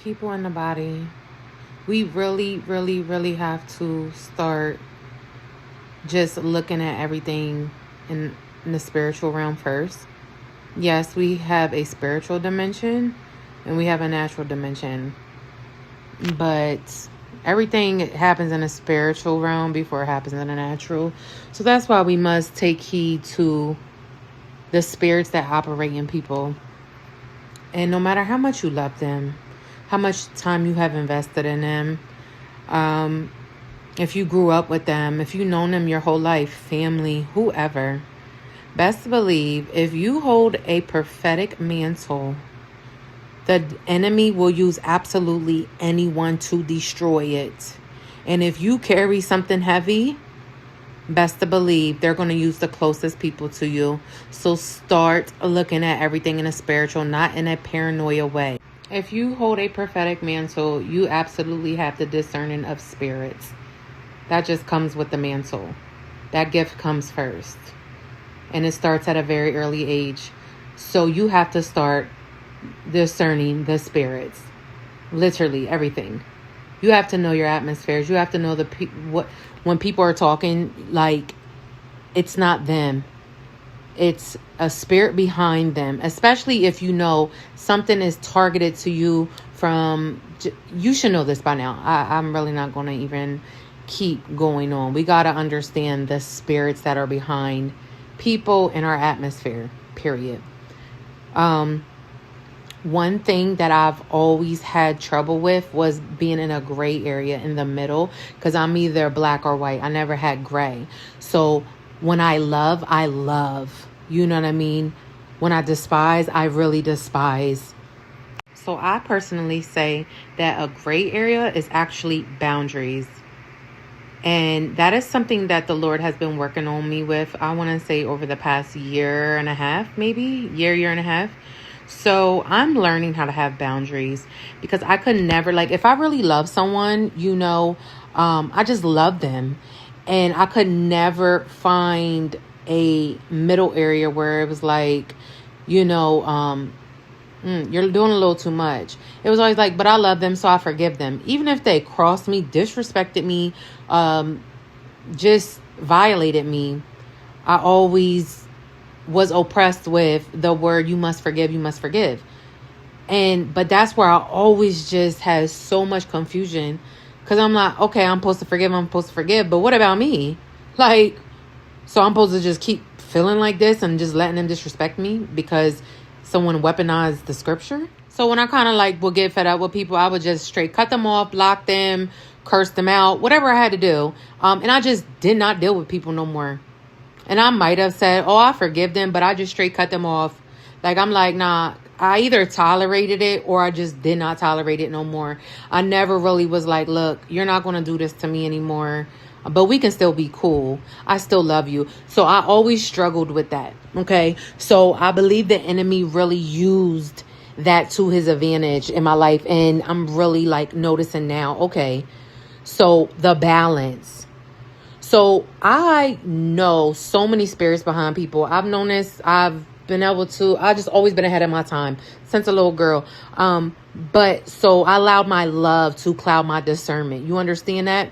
People in the body, we really, really, really have to start just looking at everything in the spiritual realm first. Yes, we have a spiritual dimension and we have a natural dimension, but everything happens in a spiritual realm before it happens in a natural. So that's why we must take heed to the spirits that operate in people. And no matter how much you love them, how much time you have invested in them, if you grew up with them, if you've known them your whole life, family, whoever, best believe if you hold a prophetic mantle, the enemy will use absolutely anyone to destroy it. And if you carry something heavy, best to believe they're going to use the closest people to you. So start looking at everything in a spiritual, not in a paranoia way. If you hold a prophetic mantle, you absolutely have the discerning of spirits. That just comes with the mantle. That gift comes first. And it starts at a very early age. So you have to start discerning the spirits. Literally everything. You have to know your atmospheres. You have to know when people are talking, like, it's not them. It's a spirit behind them. Especially if you know something is targeted to you from, you should know this by now. I'm really not going to even keep going on. We got to understand the spirits that are behind people in our atmosphere, period. One thing that I've always had trouble with was being in a gray area in the middle, because I'm either black or white. I never had gray. So when I love, you know what I mean? When I despise, I really despise. So I personally say that a gray area is actually boundaries. And that is something that the Lord has been working on me with, I want to say over the past year and a half, maybe year and a half. So I'm learning how to have boundaries, because I could never, like, if I really love someone, I just love them. And I could never find a middle area where it was like, you're doing a little too much. It was always like, but I love them, so I forgive them. Even if they crossed me, disrespected me, just violated me, I always was oppressed with the word, you must forgive, you must forgive. But that's where I always just had so much confusion, because I'm like, okay, I'm supposed to forgive, but what about me? Like, so I'm supposed to just keep feeling like this and just letting them disrespect me because someone weaponized the scripture? So when I kind of will get fed up with people, I would just straight cut them off, block them, curse them out, whatever I had to do. And I just did not deal with people no more. And I might have said, oh, I forgive them, but I just straight cut them off. I'm like, nah, I either tolerated it or I just did not tolerate it no more. I never really was like, look, you're not going to do this to me anymore, but we can still be cool. I still love you. So I always struggled with that. Okay. So I believe the enemy really used that to his advantage in my life. And I'm really noticing now, okay, so the balance. So I know so many spirits behind people. I've known this. I've just always been ahead of my time since a little girl. But so I allowed my love to cloud my discernment. You understand that?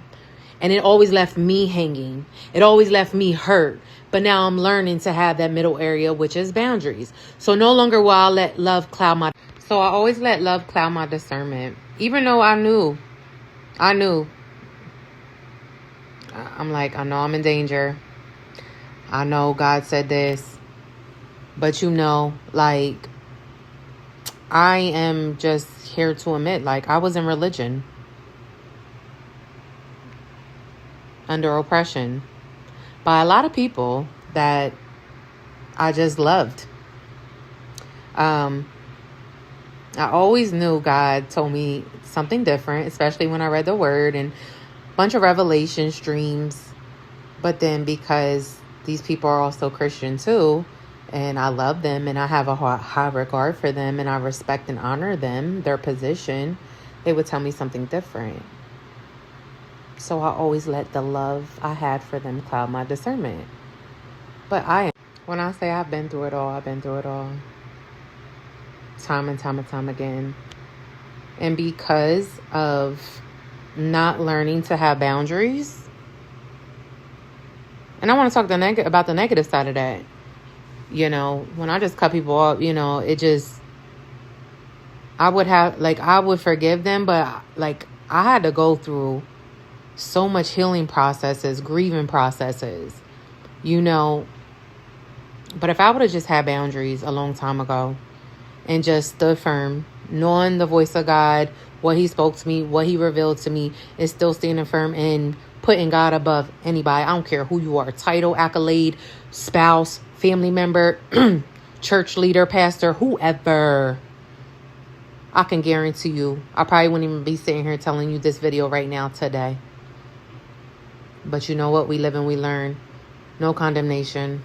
And it always left me hanging. It always left me hurt. But now I'm learning to have that middle area, which is boundaries. So no longer will I let love cloud my. So I always let love cloud my discernment. Even though I knew. I'm like, I know I'm in danger. I know God said this. But I am just here to admit, I was in religion. Under oppression. By a lot of people that I just loved. I always knew God told me something different, especially when I read the word and bunch of revelations, dreams. But then because these people are also Christian too, and I love them and I have a high regard for them and I respect and honor them, their position, they would tell me something different. So I always let the love I had for them cloud my discernment. But when I say I've been through it all, I've been through it all. Time and time again. And because of not learning to have boundaries, and I want to talk about the negative side of that. You know, when I just cut people off, you know, it just, I would forgive them, but like I had to go through so much healing processes, grieving processes, you know. But if I would have just had boundaries a long time ago and just stood firm, knowing the voice of God, what he spoke to me, what he revealed to me, is still standing firm and putting God above anybody. I don't care who you are, title, accolade, spouse, family member, church leader, pastor, whoever. I can guarantee you, I probably wouldn't even be sitting here telling you this video right now today. But you know what? We live and we learn. No condemnation.